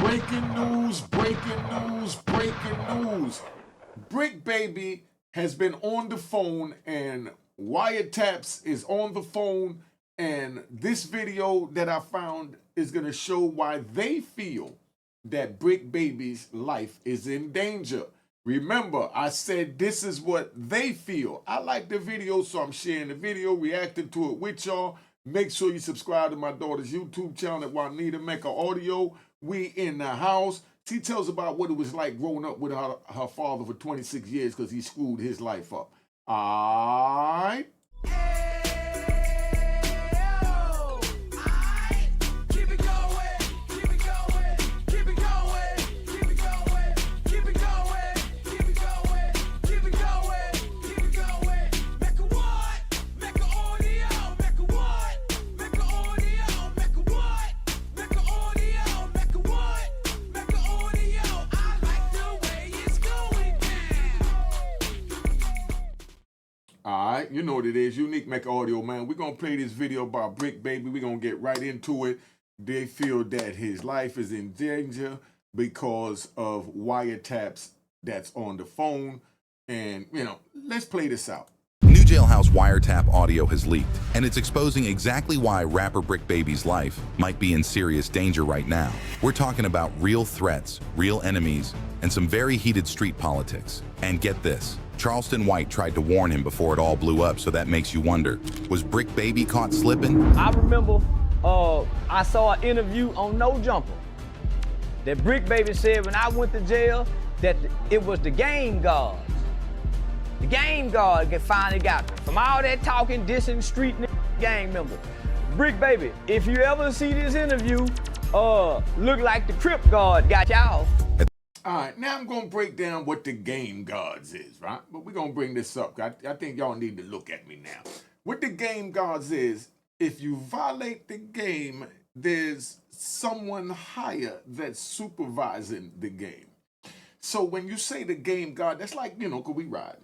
Breaking news, breaking news, breaking news. Bricc Baby has been on the phone and Wiretaps is on the phone, and this video that I found is going to show why they feel that Bricc Baby's life is in danger. Remember, I said this is what they feel. I like the video, so I'm sharing the video, reacting to it with y'all. Make sure you subscribe to my daughter's YouTube channel at Juanita Mecca Audio. We in the house. She tells about what it was like growing up with her father for 26 years because he screwed his life up. All right. Alright, you know what it is. Unique Mecca Audio, man. We're going to play this video about Bricc Baby. We're going to get right into it. They feel that his life is in danger because of wiretaps that's on the phone. And, you know, let's play this out. New Jailhouse Wiretap audio has leaked, and it's exposing exactly why rapper Bricc Baby's life might be in serious danger right now. We're talking about real threats, real enemies, and some very heated street politics. And get this. Charleston White tried to warn him before it all blew up, so that makes you wonder, was Bricc Baby caught slipping? I remember I saw an interview on No Jumper that Bricc Baby said when I went to jail that it was the game guards. The game guard finally got me. From all that talking, dissing street gang member. Bricc Baby, if you ever see this interview, look like the Crip guard got y'all. All right, now I'm going to break down what the game guards is, right? But we're going to bring this up. I think y'all need to look at me now. What the game guards is, if you violate the game, there's someone higher that's supervising the game. So when you say the game guard, that's like, you know, could we ride?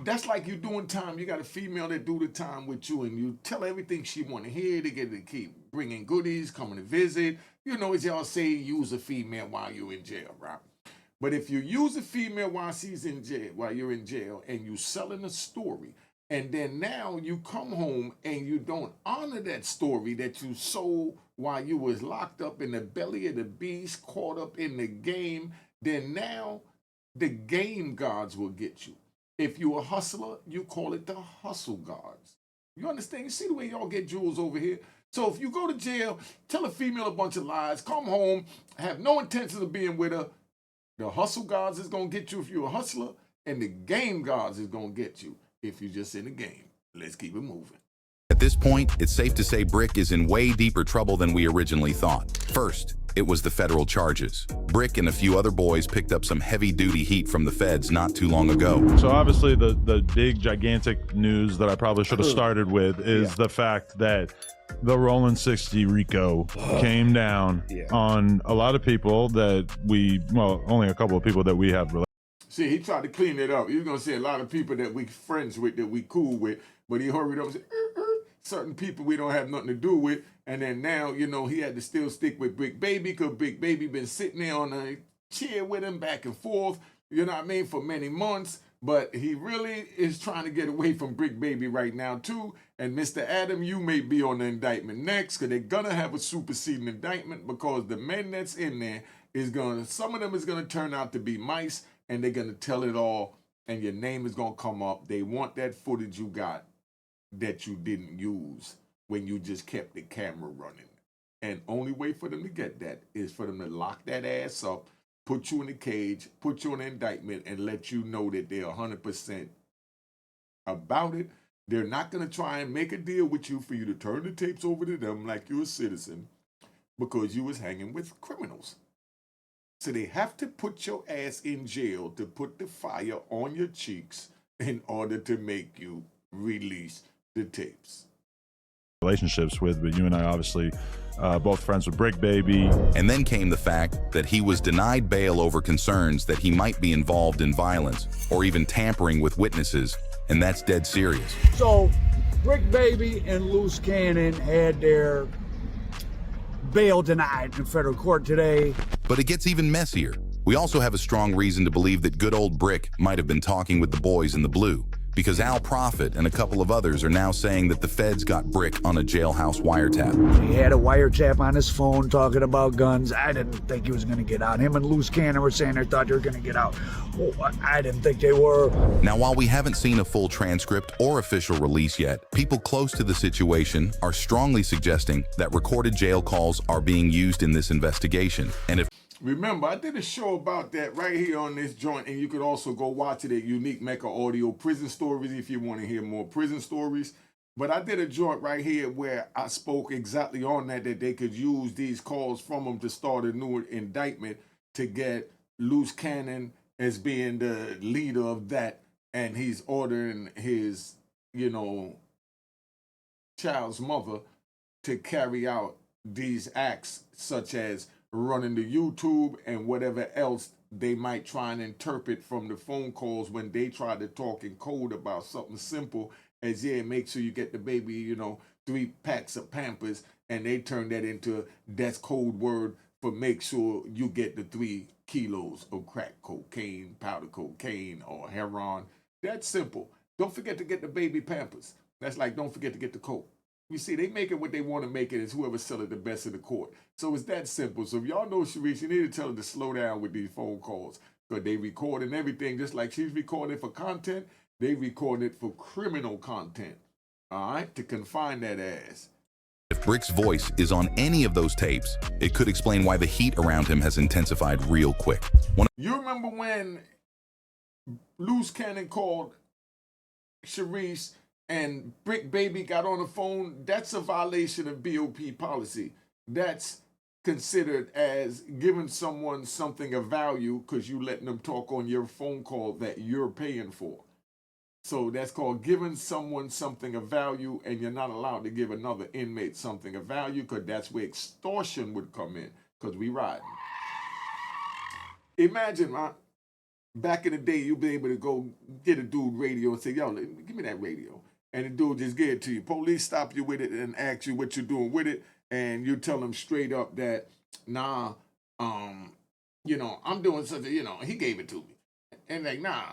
That's like you doing time. You got a female that do the time with you, and you tell her everything she want to hear. They get to keep bringing goodies, coming to visit. You know, as y'all say, use a female while you're in jail, right? But if you use a female while she's in jail, while you're in jail, and you selling a story, and then now you come home and you don't honor that story that you sold while you was locked up in the belly of the beast, caught up in the game, then now the game guards will get you. If you're a hustler, you call it the hustle guards. You understand? You see the way y'all get jewels over here? So if you go to jail, tell a female a bunch of lies, come home, have no intention of being with her, the hustle guards is going to get you if you're a hustler, and the game guards is going to get you if you're just in the game. Let's keep it moving. At this point, it's safe to say Bricc is in way deeper trouble than we originally thought. First, it was the federal charges. Bricc and a few other boys picked up some heavy-duty heat from the feds not too long ago. So obviously the big, gigantic news that I probably should have started with is the fact that the Rolling 60 RICO came down on a lot of people that only a couple of people that we have. See, he tried to clean it up. He was going to say a lot of people that we friends with, that we cool with, but he hurried up and said, certain people we don't have nothing to do with. And then now, you know, he had to still stick with Bricc Baby because Bricc Baby been sitting there on a chair with him back and forth, you know what I mean, for many months. But he really is trying to get away from Bricc Baby right now, too. And Mr. Adam, you may be on the indictment next because they're going to have a superseding indictment because the men that's in there is going to, some of them is going to turn out to be mice, and they're going to tell it all, and your name is going to come up. They want that footage you got that you didn't use when you just kept the camera running. And only way for them to get that is for them to lock that ass up, put you in the cage, put you in an indictment, and let you know that they're 100% about it. They're not going to try and make a deal with you for you to turn the tapes over to them like you're a citizen because you was hanging with criminals. So they have to put your ass in jail to put the fire on your cheeks in order to make you release the tapes. Relationships with, but you and I obviously both friends with Bricc Baby. And then came the fact that he was denied bail over concerns that he might be involved in violence or even tampering with witnesses, and that's dead serious. So Bricc Baby and Luce Cannon had their bail denied in federal court today. But it gets even messier. We also have a strong reason to believe that good old Bricc might have been talking with the boys in the blue, because Al Prophet and a couple of others are now saying that the feds got Bricc on a jailhouse wiretap. He had a wiretap on his phone talking about guns. I didn't think he was going to get out. Him and Luce Cannon were saying they thought they were going to get out. Oh, I didn't think they were. Now, while we haven't seen a full transcript or official release yet, people close to the situation are strongly suggesting that recorded jail calls are being used in this investigation. And if Remember, I did a show about that right here on this joint, and you could also go watch it at Unique Mecca Audio Prison Stories if you want to hear more prison stories. But I did a joint right here where I spoke exactly on that they could use these calls from them to start a new indictment to get Luce Cannon as being the leader of that, and he's ordering his, child's mother to carry out these acts such as running the YouTube and whatever else they might try and interpret from the phone calls when they try to talk in code about something simple as, yeah, make sure you get the baby, 3 packs of Pampers, and they turn that into, that's code word for make sure you get the 3 kilos of crack cocaine, powder cocaine, or heroin. That's simple. Don't forget to get the baby Pampers. That's like, don't forget to get the coke. You see, they make it what they want to make it. It's whoever sell it the best in the court. So it's that simple. So if y'all know Sharice, you need to tell her to slow down with these phone calls, because they recording everything just like she's recording for content. They recording it for criminal content. All right, to confine that ass. If Brick's voice is on any of those tapes, it could explain why the heat around him has intensified real quick. You remember when Luce Cannon called Sharice and Bricc Baby got on the phone? That's a violation of BOP policy. That's considered as giving someone something of value because you letting them talk on your phone call that you're paying for. So that's called giving someone something of value, and you're not allowed to give another inmate something of value, because that's where extortion would come in, because we riding. Imagine, back in the day, you'd be able to go get a dude radio and say, yo, give me that radio. And the dude just give it to you. Police stop you with it and ask you what you're doing with it, and you tell them straight up that, nah, I'm doing something, he gave it to me. And like, nah,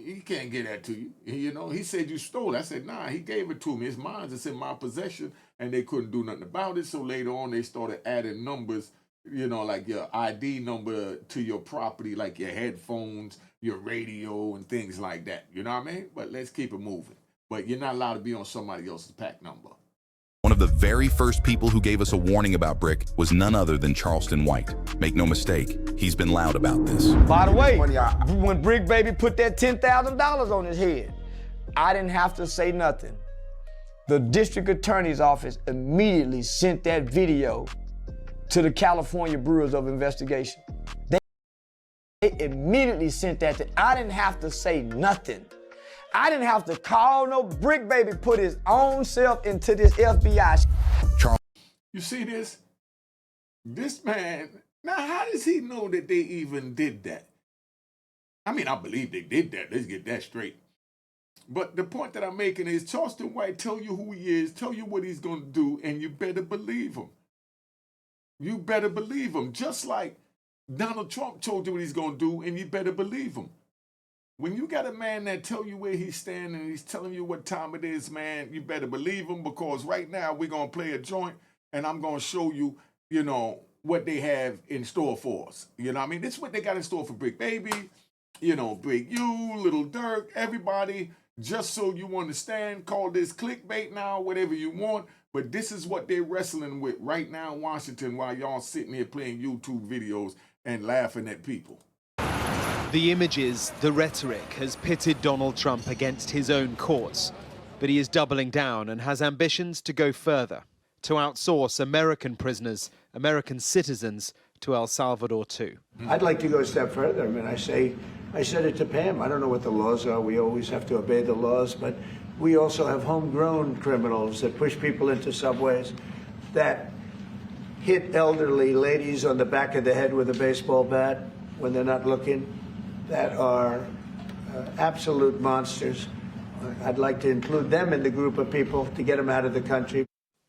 he can't get that to you. He said you stole it. I said, nah, he gave it to me. It's mine. It's in my possession. And they couldn't do nothing about it. So later on, they started adding numbers, like your ID number to your property, like your headphones, your radio, and things like that. You know what I mean? But let's keep it moving. But you're not allowed to be on somebody else's pack number. One of the very first people who gave us a warning about Bricc was none other than Charleston White. Make no mistake, he's been loud about this. By the way, when Bricc Baby put that $10,000 on his head, I didn't have to say nothing. The district attorney's office immediately sent that video to the California Bureau of Investigation. They immediately sent that to, I didn't have to say nothing. I didn't have to call no Bricc Baby, put his own self into this FBI. You see this? This man, now how does he know that they even did that? I mean, I believe they did that. Let's get that straight. But the point that I'm making is Charleston White tell you who he is, tell you what he's going to do, and you better believe him. You better believe him. Just like Donald Trump told you what he's going to do, and you better believe him. When you got a man that tell you where he's standing and he's telling you what time it is, man, you better believe him, because right now we're going to play a joint and I'm going to show you, what they have in store for us. You know what I mean? This is what they got in store for Bricc Baby, Bricc U, Little Dirk, everybody, just so you understand. Call this clickbait now, whatever you want, but this is what they're wrestling with right now in Washington while y'all sitting here playing YouTube videos and laughing at people. The images, the rhetoric has pitted Donald Trump against his own courts, but he is doubling down and has ambitions to go further, to outsource American prisoners, American citizens, to El Salvador too. I'd like to go a step further. I mean, I said it to Pam. I don't know what the laws are. We always have to obey the laws, but we also have homegrown criminals that push people into subways, that hit elderly ladies on the back of the head with a baseball bat when they're not looking, that are absolute monsters. I'd like to include them in the group of people to get them out of the country.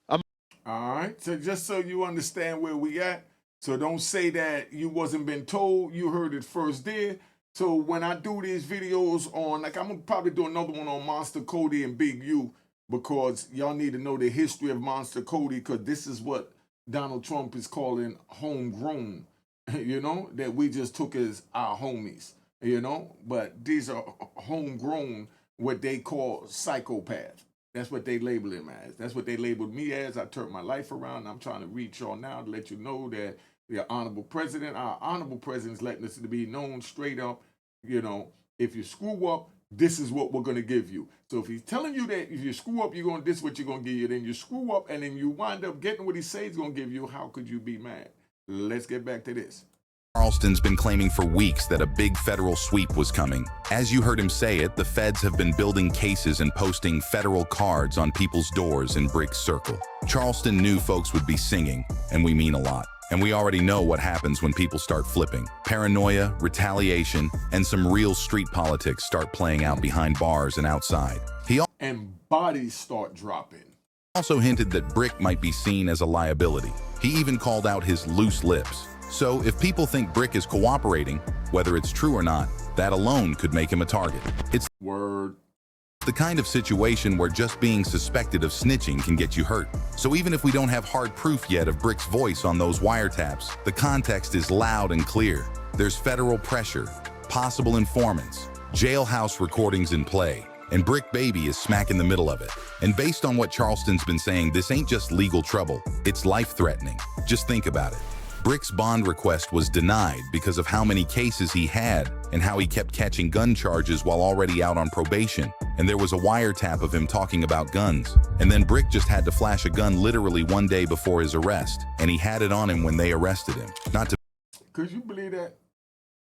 All right. right? So just so you understand where we at. So don't say that you wasn't been told. You heard it first there. So when I do these videos on, like I'm gonna probably do another one on Monster Cody and Big U, because y'all need to know the history of Monster Cody, because this is what Donald Trump is calling homegrown, you know, that we just took as our homies, you know, but these are homegrown, what they call psychopaths. That's what they label him as. That's what they labeled me as. I turned my life around. I'm trying to reach y'all now to let you know that the honorable president, our honorable president is letting us to be known straight up, you know, if you screw up, this is what we're going to give you. So if he's telling you that if you screw up, this is what you're going to give you, then you screw up and then you wind up getting what he says he's going to give you, how could you be mad? Let's get back to this. Charleston's been claiming for weeks that a big federal sweep was coming. As you heard him say it, the feds have been building cases and posting federal cards on people's doors in Brick's circle. Charleston knew folks would be singing, and we mean a lot. And we already know what happens when people start flipping. Paranoia, retaliation, and some real street politics start playing out behind bars and outside. And bodies start dropping. Also hinted that Bricc might be seen as a liability. He even called out his loose lips. So if people think Bricc is cooperating, whether it's true or not, that alone could make him a target. It's Word. the kind of situation where just being suspected of snitching can get you hurt. So even if we don't have hard proof yet of Brick's voice on those wiretaps, the context is loud and clear. There's federal pressure, possible informants, jailhouse recordings in play, and Bricc Baby is smack in the middle of it. And based on what Charleston's been saying, this ain't just legal trouble, it's life-threatening. Just think about it. Brick's bond request was denied because of how many cases he had and how he kept catching gun charges while already out on probation. And there was a wiretap of him talking about guns. And then Bricc just had to flash a gun literally one day before his arrest, and he had it on him when they arrested him. Not to Could you believe that?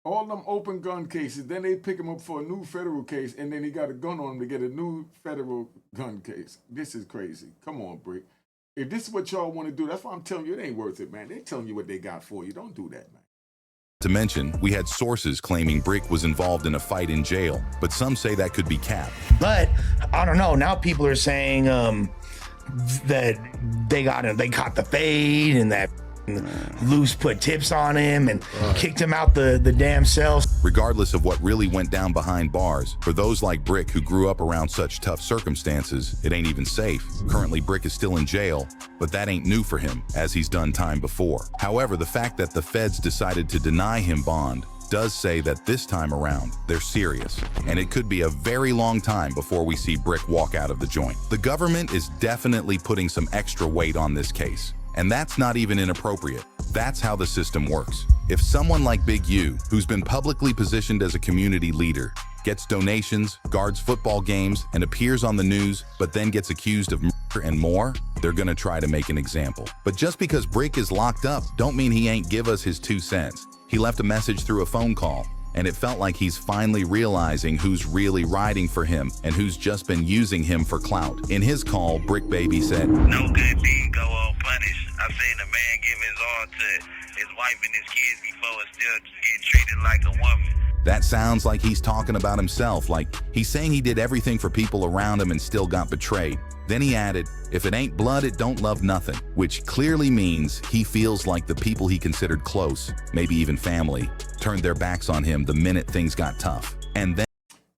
All them open gun cases, then they pick him up for a new federal case, and then he got a gun on him to get a new federal gun case. This is crazy. Come on, Bricc. If this is what y'all want to do, that's why I'm telling you, it ain't worth it, man. They're telling you what they got for you. Don't do that, man. To mention, we had sources claiming Bricc was involved in a fight in jail, but some say that could be cap. But I don't know. Now people are saying that they caught the fade and that Luce put tips on him and kicked him out the damn cell. Regardless of what really went down behind bars, for those like Bricc who grew up around such tough circumstances, it ain't even safe. Currently, Bricc is still in jail, but that ain't new for him, as he's done time before. However, the fact that the feds decided to deny him bond does say that this time around, they're serious, and it could be a very long time before we see Bricc walk out of the joint. The government is definitely putting some extra weight on this case. And that's not even inappropriate. That's how the system works. If someone like Big U, who's been publicly positioned as a community leader, gets donations, guards football games, and appears on the news, but then gets accused of murder and more, they're gonna try to make an example. But just because Bricc is locked up, don't mean he ain't give us his 2 cents. He left a message through a phone call, and it felt like he's finally realizing who's really riding for him and who's just been using him for clout. In his call, Bricc Baby said, "No good deed go unpunished. I've seen a man give his all to his wife and his kids before and still get treated like a woman." That sounds like he's talking about himself, like he's saying he did everything for people around him and still got betrayed. Then he added, "If it ain't blood, it don't love nothing," which clearly means he feels like the people he considered close, maybe even family, turned their backs on him the minute things got tough. And then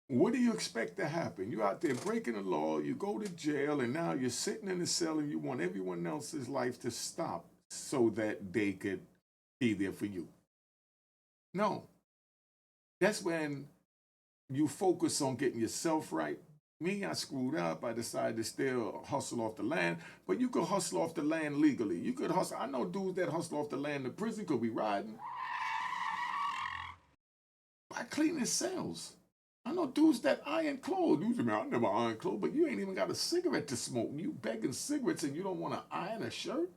What do you expect to happen? You're out there breaking the law, you go to jail, and now you're sitting in the cell and you want everyone else's life to stop so that they could be there for you. No. That's when you focus on getting yourself right. Me, I screwed up. I decided to still hustle off the land, but you could hustle off the land legally. You could hustle. I know dudes that hustle off the land in prison could be riding by cleaning cells. I know dudes that iron clothes. Dudes, man, I never iron clothes, but you ain't even got a cigarette to smoke. You begging cigarettes and you don't want to iron a shirt?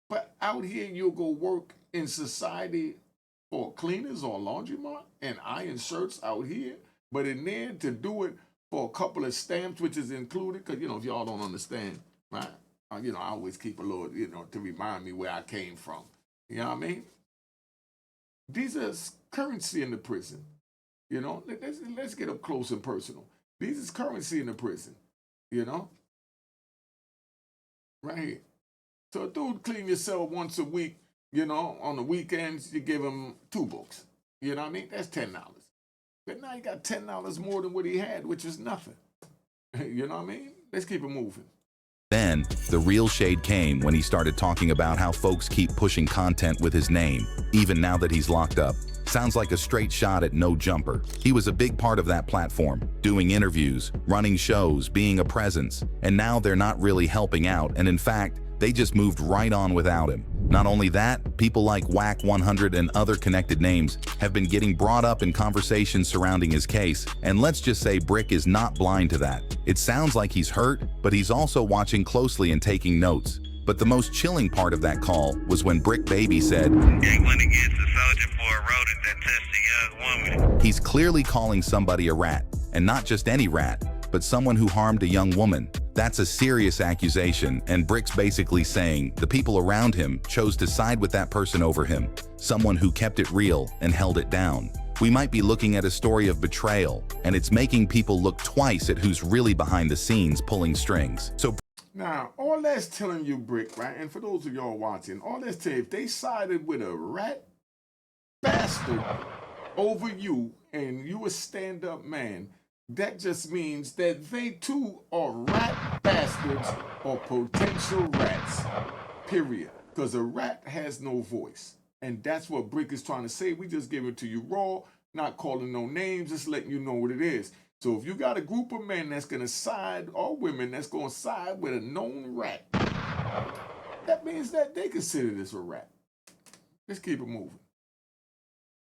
But out here, you'll go work in society for cleaners or laundromat and iron shirts out here. But in there, to do it for a couple of stamps, which is included, because, if y'all don't understand, right? I always keep a little, to remind me where I came from. You know what I mean? These are currency in the prison. Let's get up close and personal. These is currency in the prison, right here. So a dude clean your cell once a week, you know, on the weekends, you give him 2 books. You know what I mean? That's $10. But now you got $10 more than what he had, which is nothing. You know what I mean? Let's keep it moving. Then, the real shade came when he started talking about how folks keep pushing content with his name, even now that he's locked up. Sounds like a straight shot at No Jumper. He was a big part of that platform, doing interviews, running shows, being a presence, and now they're not really helping out, and in fact, they just moved right on without him. Not only that, people like Wack 100 and other connected names have been getting brought up in conversations surrounding his case, and let's just say Bricc is not blind to that. It sounds like he's hurt, but he's also watching closely and taking notes. But the most chilling part of that call was when Bricc Baby said, Gang went against a soldier for a rodent that touched a young woman. He's clearly calling somebody a rat, and not just any rat, but someone who harmed a young woman. That's a serious accusation, and Brick's basically saying the people around him chose to side with that person over him, someone who kept it real and held it down. We might be looking at a story of betrayal, and it's making people look twice at who's really behind the scenes pulling strings. So now, all that's telling you, Bricc, right? And for those of y'all watching, all that's telling you, if they sided with a rat bastard over you and you a stand-up man, that just means that they too are rat bastards or potential rats, period. Because a rat has no voice. And that's what Bricc is trying to say. We just give it to you raw, not calling no names, just letting you know what it is. So if you got a group of men that's going to side, or women that's going to side with a known rat, that means that they consider this a rat. Let's keep it moving.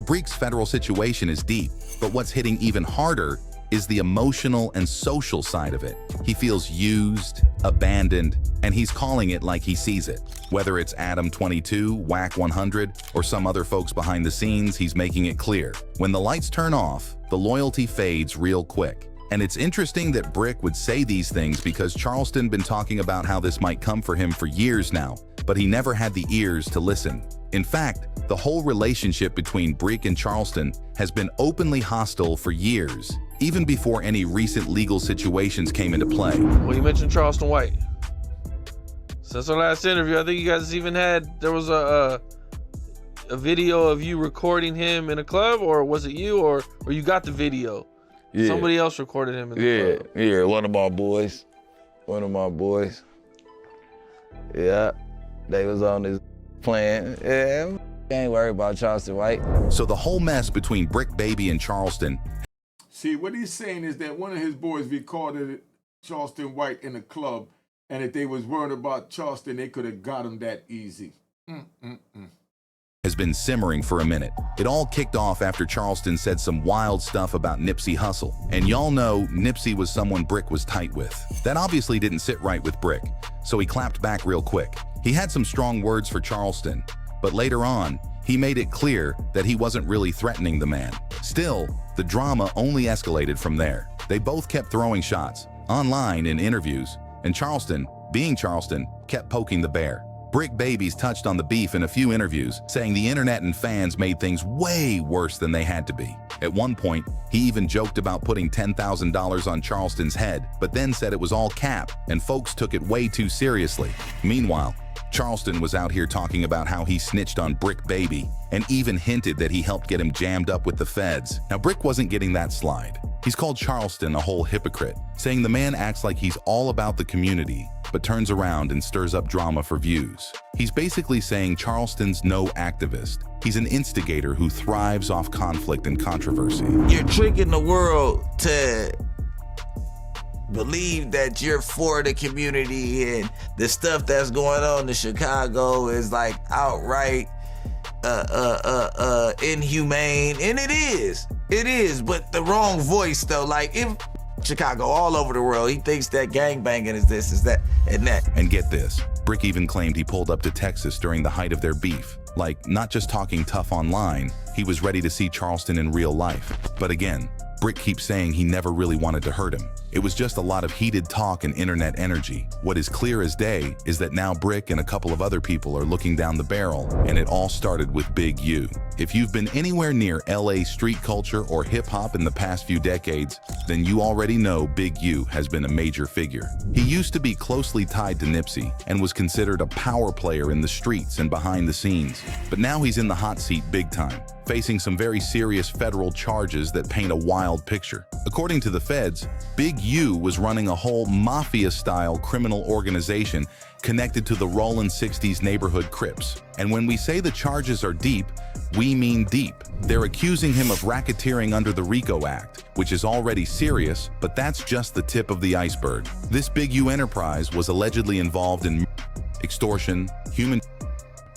Brick's federal situation is deep, but what's hitting even harder is the emotional and social side of it. He feels used, abandoned, and he's calling it like he sees it. Whether it's Adam 22, Wack 100, or some other folks behind the scenes, he's making it clear. When the lights turn off, the loyalty fades real quick. And it's interesting that Bricc would say these things because Charleston been talking about how this might come for him for years now, but he never had the ears to listen. In fact, the whole relationship between Bricc and Charleston has been openly hostile for years, even before any recent legal situations came into play. Well, you mentioned Charleston White. Since our last interview, I think you guys even had, there was a video of you recording him in a club, or was it you, or you got the video? Yeah. Somebody else recorded him in the club. Yeah, one of my boys. Yeah, they was on this plan. Yeah, ain't worried about Charleston White. So the whole mess between Bricc Baby and Charleston. See, what he's saying is that one of his boys recorded Charleston White in a club, and if they was worried about Charleston, they could have got him that easy. Has been simmering for a minute. It all kicked off after Charleston said some wild stuff about Nipsey Hussle. And y'all know Nipsey was someone Bricc was tight with. That obviously didn't sit right with Bricc, so he clapped back real quick. He had some strong words for Charleston, but later on, he made it clear that he wasn't really threatening the man. Still, the drama only escalated from there. They both kept throwing shots, online in interviews, and Charleston, being Charleston, kept poking the bear. Bricc Baby's touched on the beef in a few interviews, saying the internet and fans made things way worse than they had to be. At one point, he even joked about putting $10,000 on Charleston's head, but then said it was all cap, and folks took it way too seriously. Meanwhile, Charleston was out here talking about how he snitched on Bricc Baby, and even hinted that he helped get him jammed up with the feds. Now, Bricc wasn't getting that slide. He's called Charleston a whole hypocrite, saying the man acts like he's all about the community, but turns around and stirs up drama for views. He's basically saying Charleston's no activist. He's an instigator who thrives off conflict and controversy. You're tricking the world to believe that you're for the community, and the stuff that's going on in Chicago is like outright inhumane, and it is, but the wrong voice though. Like, if Chicago, all over the world, he thinks that gangbanging is this, is that, and that. And get this, Bricc even claimed he pulled up to Texas during the height of their beef. Like, not just talking tough online, he was ready to see Charleston in real life. But again, Bricc keeps saying he never really wanted to hurt him. It was just a lot of heated talk and internet energy. What is clear as day is that now Bricc and a couple of other people are looking down the barrel, and it all started with Big U. If you've been anywhere near LA street culture or hip-hop in the past few decades, then you already know Big U has been a major figure. He used to be closely tied to Nipsey and was considered a power player in the streets and behind the scenes. But now he's in the hot seat big time, facing some very serious federal charges that paint a wild picture. According to the feds, Big U was running a whole mafia-style criminal organization connected to the Rollin' 60s neighborhood Crips. And when we say the charges are deep, we mean deep. They're accusing him of racketeering under the RICO Act, which is already serious, but that's just the tip of the iceberg. This Big U enterprise was allegedly involved in extortion, human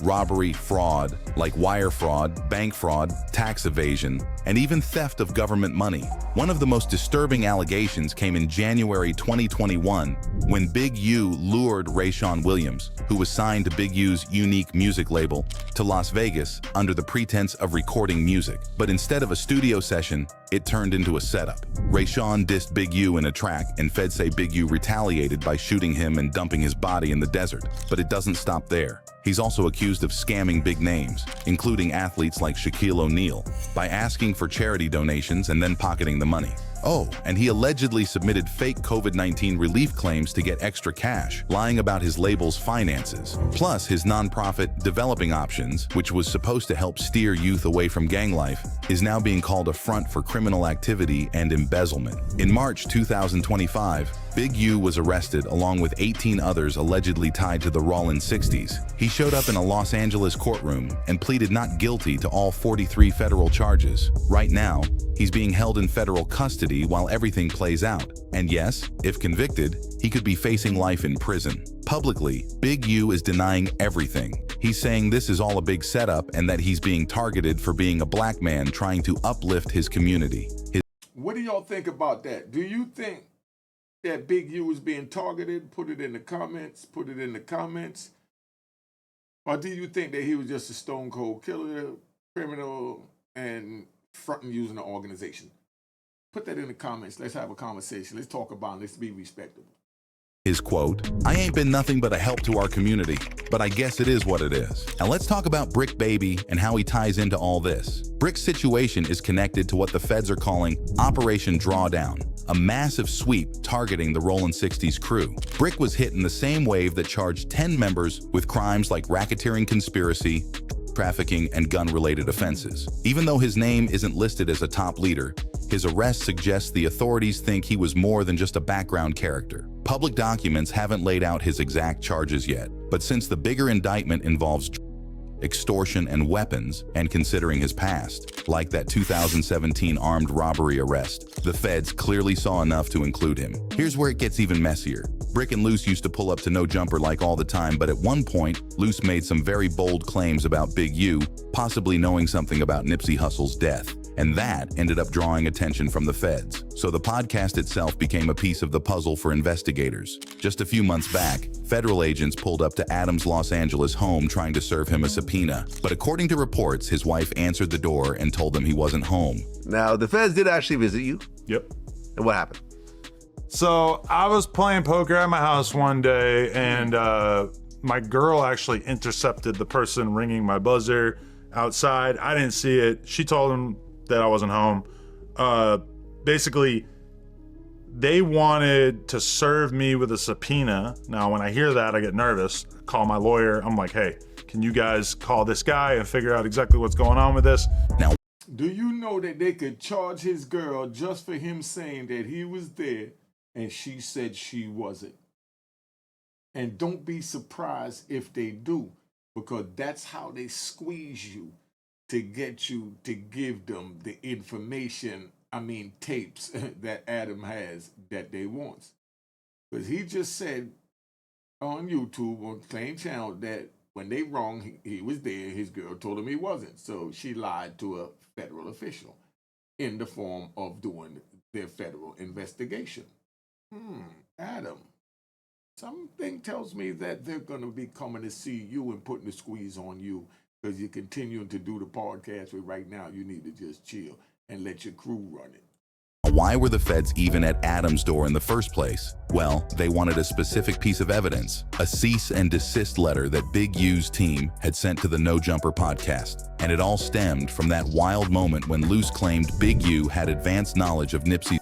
robbery, fraud, like wire fraud, bank fraud, tax evasion, and even theft of government money. One of the most disturbing allegations came in January 2021 when Big U lured Rayshawn Williams, who was signed to Big U's unique music label, to Las Vegas under the pretense of recording music. But instead of a studio session, it turned into a setup. Rayshawn dissed Big U in a track, and feds say Big U retaliated by shooting him and dumping his body in the desert. But it doesn't stop there. He's also accused of scamming big names, including athletes like Shaquille O'Neal, by asking for charity donations and then pocketing the money. Oh, and he allegedly submitted fake COVID-19 relief claims to get extra cash, lying about his label's finances. Plus, his nonprofit Developing Options, which was supposed to help steer youth away from gang life, is now being called a front for criminal activity and embezzlement. In March 2025, Big U was arrested along with 18 others allegedly tied to the Rollin' 60s. He showed up in a Los Angeles courtroom and pleaded not guilty to all 43 federal charges. Right now, he's being held in federal custody while everything plays out. And yes, if convicted, he could be facing life in prison. Publicly, Big U is denying everything. He's saying this is all a big setup and that he's being targeted for being a black man trying to uplift his community. What do y'all think about that? Do you think that Big U is being targeted? Put it in the comments. Or do you think that he was just a stone cold killer, criminal, and fronting using the organization? Put that in the comments. Let's have a conversation. Let's talk about it. Let's be respectable. His quote, "I ain't been nothing but a help to our community, but I guess it is what it is." Now let's talk about Bricc Baby and how he ties into all this. Brick's situation is connected to what the feds are calling Operation Drawdown, a massive sweep targeting the Rollin' 60s crew. Bricc was hit in the same wave that charged 10 members with crimes like racketeering conspiracy, trafficking, and gun-related offenses. Even though his name isn't listed as a top leader, his arrest suggests the authorities think he was more than just a background character. Public documents haven't laid out his exact charges yet, but since the bigger indictment involves extortion and weapons, and considering his past, like that 2017 armed robbery arrest, the feds clearly saw enough to include him. Here's where it gets even messier. Bricc and Luce used to pull up to No Jumper like all the time, but at one point, Luce made some very bold claims about Big U, possibly knowing something about Nipsey Hussle's death. And that ended up drawing attention from the feds. So the podcast itself became a piece of the puzzle for investigators. Just a few months back, federal agents pulled up to Adam's Los Angeles home trying to serve him a subpoena. But according to reports, his wife answered the door and told them he wasn't home. Now, the feds did actually visit you. Yep. And what happened? So I was playing poker at my house one day, and my girl actually intercepted the person ringing my buzzer outside. I didn't see it. She told him that I wasn't home. Basically, they wanted to serve me with a subpoena. Now, when I hear that, I get nervous. I call my lawyer. I'm like, hey, can you guys call this guy and figure out exactly what's going on with this? Now, do you know that they could charge his girl just for him saying that he was there and she said she wasn't? And don't be surprised if they do, because that's how they squeeze you to get you to give them the information, tapes that Adam has that they want. Because he just said on YouTube, on Claim Channel, that when they wrong, he was there, his girl told him he wasn't. So she lied to a federal official in the form of doing their federal investigation. Adam, something tells me that they're going to be coming to see you and putting the squeeze on you, because you're continuing to do the podcast. Where right now you need to just chill and let your crew run it. Why were the feds even at Adam's door in the first place? Well, they wanted a specific piece of evidence, a cease and desist letter that Big U's team had sent to the No Jumper podcast. And it all stemmed from that wild moment when Luce claimed Big U had advanced knowledge of Nipsey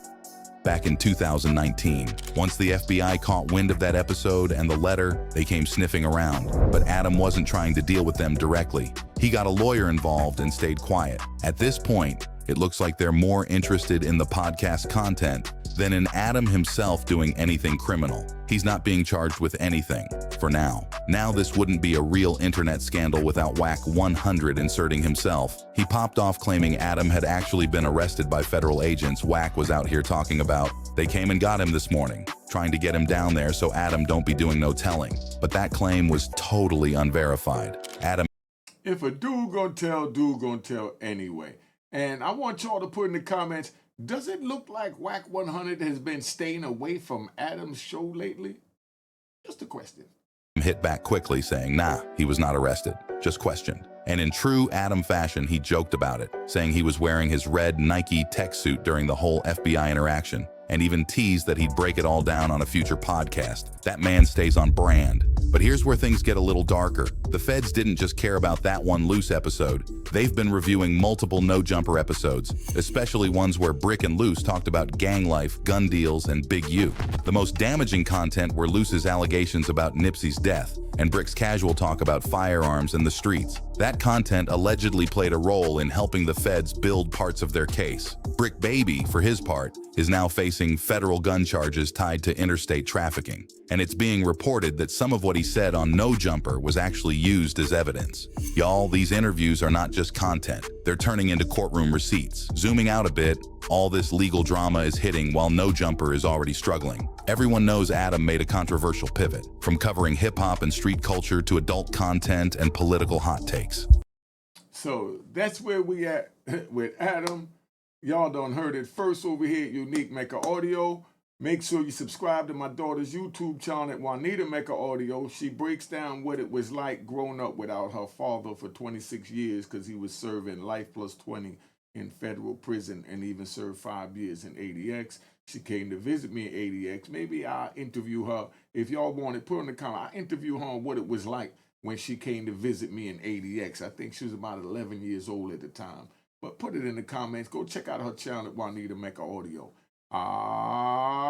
back in 2019. Once the FBI caught wind of that episode and the letter, they came sniffing around. But Adam wasn't trying to deal with them directly. He got a lawyer involved and stayed quiet. At this point, it looks like they're more interested in the podcast content than in Adam himself doing anything criminal. He's not being charged with anything, for now. Now this wouldn't be a real internet scandal without Wack 100 inserting himself. He popped off claiming Adam had actually been arrested by federal agents Wack was out here talking about. They came and got him this morning, trying to get him down there so Adam don't be doing no telling. But that claim was totally unverified. Adam. If a dude gonna tell anyway. And I want y'all to put in the comments, does it look like Wack 100 has been staying away from Adam's show lately? Just a question. Hit back quickly saying, nah, he was not arrested, just questioned. And in true Adam fashion, he joked about it, saying he was wearing his red Nike tech suit during the whole FBI interaction, and even teased that he'd break it all down on a future podcast. That man stays on brand. But here's where things get a little darker. The feds didn't just care about that one Luce episode. They've been reviewing multiple No Jumper episodes, especially ones where Bricc and Luce talked about gang life, gun deals, and Big U. The most damaging content were Luce's allegations about Nipsey's death, and Brick's casual talk about firearms and the streets. That content allegedly played a role in helping the feds build parts of their case. Bricc Baby, for his part, is now facing federal gun charges tied to interstate trafficking. And it's being reported that some of what he said on No Jumper was actually used as evidence. Y'all, these interviews are not just content. They're turning into courtroom receipts. Zooming out a bit, all this legal drama is hitting while No Jumper is already struggling. Everyone knows Adam made a controversial pivot, from covering hip-hop and street culture to adult content and political hot takes. So that's where we at with Adam. Y'all done heard it first over here at Unique Mecca Audio. Make sure you subscribe to my daughter's YouTube channel at Juanita Mecca Audio. She breaks down what it was like growing up without her father for 26 years because he was serving life plus 20 in federal prison and even served 5 years in ADX. She came to visit me in ADX. Maybe I'll interview her. If y'all want it, put in the comment. I'll interview her on what it was like when she came to visit me in ADX. I think she was about 11 years old at the time. But put it in the comments. Go check out her channel at Juanita Mecca Audio. Alright.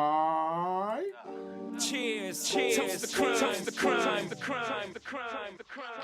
Cheers, cheers, toast the crime, toast the crime, the crime, the crime, the crime.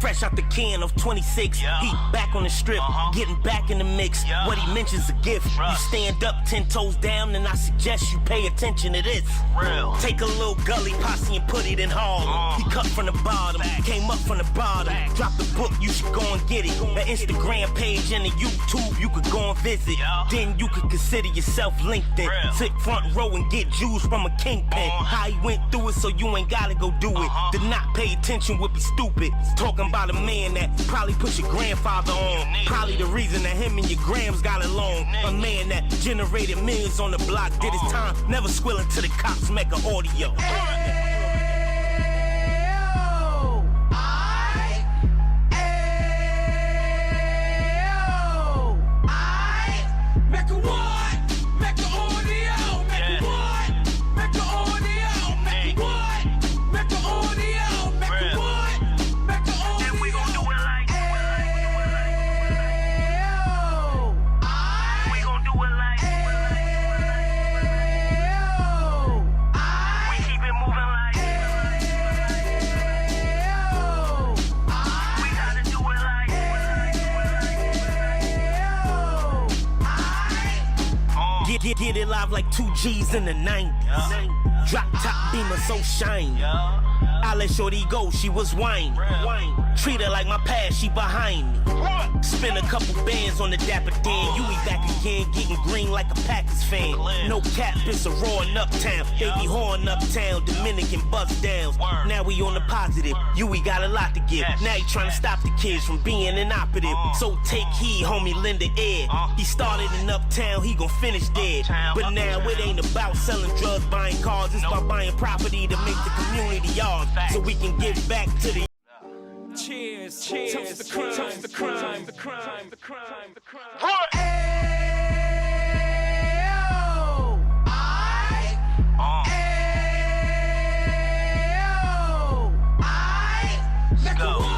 Fresh out the can of 26, heat back on the strip, getting back in the mix. What he mentions a gift. You stand up 10 toes down, and I suggest you pay attention to this. Real. Take a little gully posse and put it in Harlem. He cut from the bottom, came up from the bottom. Drop the book, you should go and get it. The Instagram page and the YouTube, you could go and visit. Then you could consider yourself LinkedIn. Sit front row and get Jews from a kingpin. How he went through it, so you ain't gotta go do it. To not pay attention would be stupid. Talking about a man that probably put your grandfather on. Probably the reason that him and your grams got along. A man that generated millions on the block, did his time, never squilling to the cops, Mecca Audio. Get it live like 2 G's in the 90s. Drop top beamer so shiny. I let shorty go, she was wine. Treat her like my past, she behind me. Spend a couple bands on the Dapper Dan. You be back again, getting green like a Packers fan. No cap, it's a roaring uptown. Baby horn uptown, Dominican bust downs. Now we on the positive, we got a lot to give. Now he trying to stop the kids from being inoperative. So take heed, homie, lend an ear. He started in uptown, he gon' finish dead. But now it ain't about selling drugs, buying cars. It's about buying property to make the community ours. So we can give back to the Cheers, cheers, toast the crime, toast the crime, the crime, the crime, the crime. What? Go.